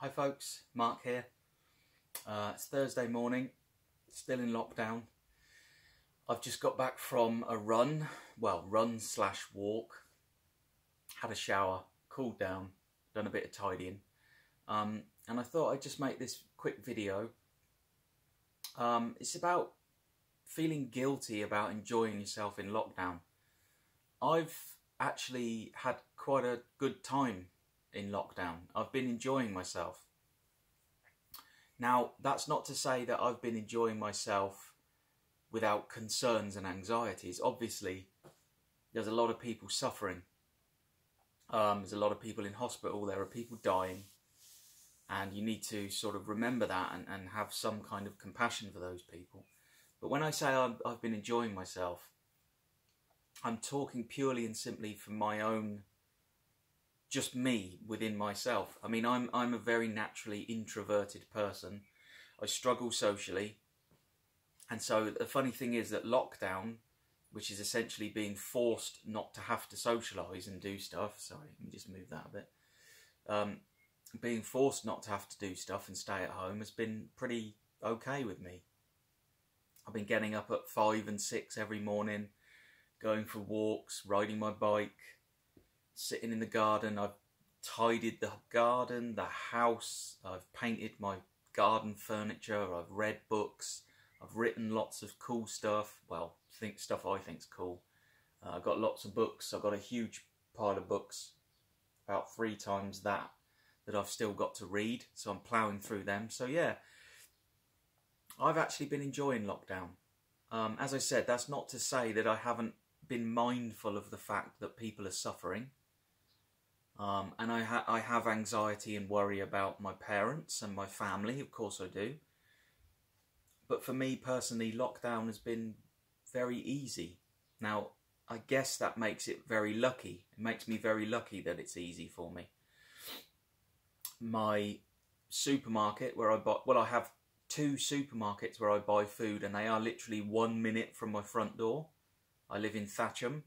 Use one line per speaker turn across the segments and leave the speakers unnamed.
Hi folks, Mark here. It's Thursday morning, still in lockdown. I've just got back from a run slash walk. Had a shower, cooled down, done a bit of tidying. And I thought I'd just make this quick video. It's about feeling guilty about enjoying yourself in lockdown. I've actually had quite a good time in lockdown. I've been enjoying myself. Now, that's not to say that I've been enjoying myself without concerns and anxieties. Obviously, there's a lot of people suffering. There's a lot of people in hospital. There are people dying. And you need to sort of remember that and have some kind of compassion for those people. But when I say I've been enjoying myself, I'm talking purely and simply from my own, just me within myself. I mean, I'm a very naturally introverted person. I struggle socially. And so the funny thing is that lockdown, which is essentially being forced not to have to socialise and do stuff. Sorry, let me just move that a bit. Being forced not to have to do stuff and stay at home has been pretty okay with me. I've been getting up at 5 and 6 every morning, going for walks, riding my bike, sitting in the garden. I've tidied the garden, the house, I've painted my garden furniture, I've read books, I've written lots of cool stuff, well, stuff I think's cool. I've got lots of books. I've got a huge pile of books, about 3 times that I've still got to read, so I'm ploughing through them. So yeah, I've actually been enjoying lockdown. As I said, that's not to say that I haven't been mindful of the fact that people are suffering. And I have anxiety and worry about my parents and my family, of course I do. But for me personally, lockdown has been very easy. Now, I guess that makes it very lucky. It makes me very lucky that it's easy for me. My supermarket where I buy, well, I have 2 supermarkets where I buy food, and they are literally 1 minute from my front door. I live in Thatcham.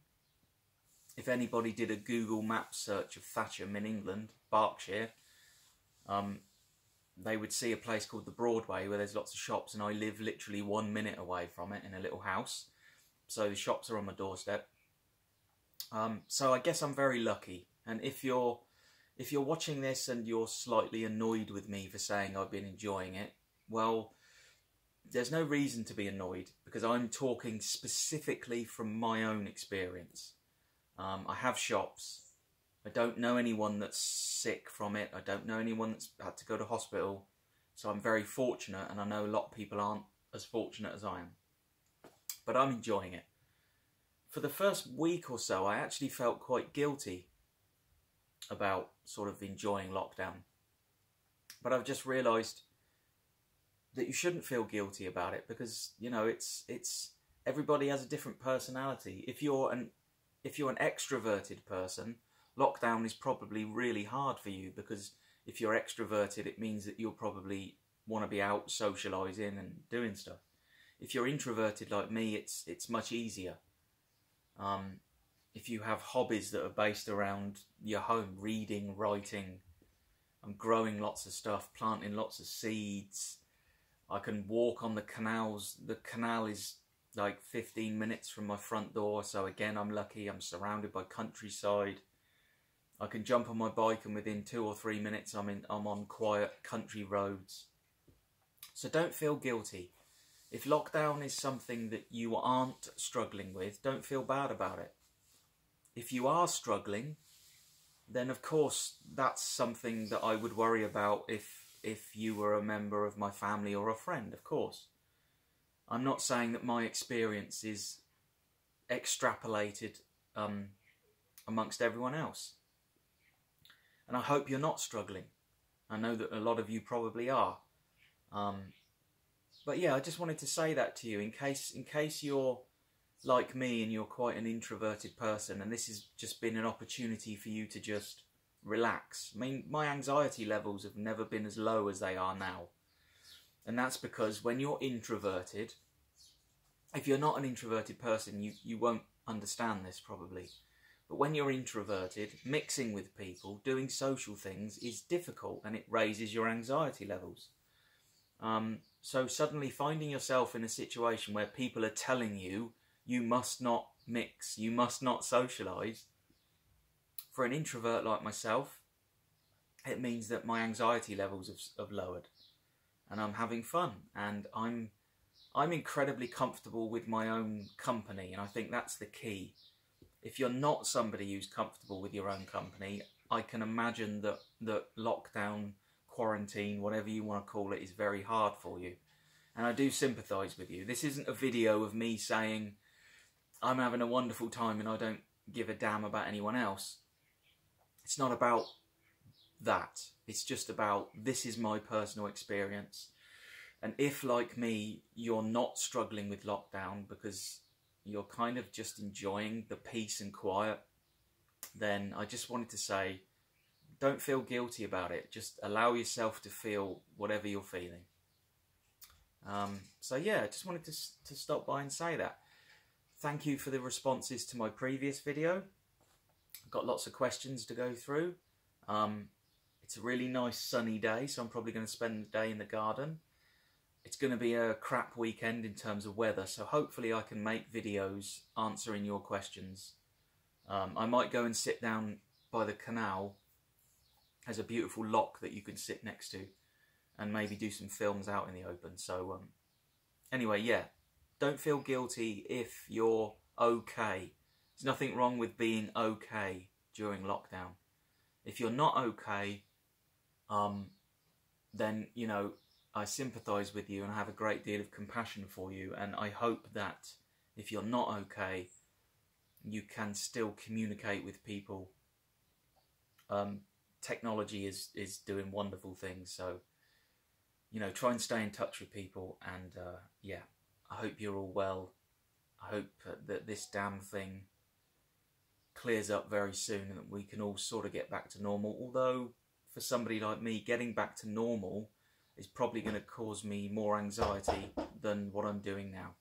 If anybody did a Google Maps search of Thatcham in England, Berkshire, they would see a place called the Broadway where there's lots of shops, and I live literally 1 minute away from it in a little house. So the shops are on my doorstep. So I guess I'm very lucky. And if you're watching this and you're slightly annoyed with me for saying I've been enjoying it, well, there's no reason to be annoyed, because I'm talking specifically from my own experience. I have shops. I don't know anyone that's sick from it. I don't know anyone that's had to go to hospital. So I'm very fortunate, and I know a lot of people aren't as fortunate as I am. But I'm enjoying it. For the first week or so, I actually felt quite guilty about sort of enjoying lockdown. But I've just realised that you shouldn't feel guilty about it, because, you know, it's everybody has a different personality. If you're an extroverted person, lockdown is probably really hard for you, because if you're extroverted, it means that you'll probably want to be out socialising and doing stuff. If you're introverted like me, it's much easier. If you have hobbies that are based around your home, reading, writing, I'm growing lots of stuff, planting lots of seeds. I can walk on the canals. The canal is like 15 minutes from my front door, so again, I'm lucky. I'm surrounded by countryside. I can jump on my bike, and within 2 or 3 minutes I'm on quiet country roads. So don't feel guilty. If lockdown is something that you aren't struggling with, don't feel bad about it. If you are struggling, then of course that's something that I would worry about if you were a member of my family or a friend, of course. I'm not saying that my experience is extrapolated amongst everyone else. And I hope you're not struggling. I know that a lot of you probably are. But yeah, I just wanted to say that to you in case you're like me and you're quite an introverted person, and this has just been an opportunity for you to just relax. I mean, my anxiety levels have never been as low as they are now. And that's because when you're introverted, if you're not an introverted person, you won't understand this probably. But when you're introverted, mixing with people, doing social things is difficult, and it raises your anxiety levels. So suddenly finding yourself in a situation where people are telling you, you must not mix, you must not socialise. For an introvert like myself, it means that my anxiety levels have lowered, and I'm having fun, and I'm incredibly comfortable with my own company, and I think that's the key. If you're not somebody who's comfortable with your own company, I can imagine that lockdown, quarantine, whatever you want to call it, is very hard for you. And I do sympathise with you. This isn't a video of me saying I'm having a wonderful time and I don't give a damn about anyone else. It's not about that. It's just about, this is my personal experience. And if, like me, you're not struggling with lockdown because you're kind of just enjoying the peace and quiet, then I just wanted to say, don't feel guilty about it. Just allow yourself to feel whatever you're feeling. So yeah, I just wanted to stop by and say that. Thank you for the responses to my previous video. I've got lots of questions to go through. It's a really nice sunny day, so I'm probably going to spend the day in the garden. It's going to be a crap weekend in terms of weather, so hopefully I can make videos answering your questions. I might go and sit down by the canal. There's a beautiful lock that you can sit next to and maybe do some films out in the open. So anyway, yeah, don't feel guilty if you're okay. There's nothing wrong with being okay during lockdown. If you're not okay, then, you know, I sympathise with you and I have a great deal of compassion for you, and I hope that if you're not okay, you can still communicate with people. Technology is doing wonderful things, so, you know, try and stay in touch with people, and yeah, I hope you're all well. I hope that this damn thing clears up very soon and that we can all sort of get back to normal, although for somebody like me, getting back to normal is probably going to cause me more anxiety than what I'm doing now.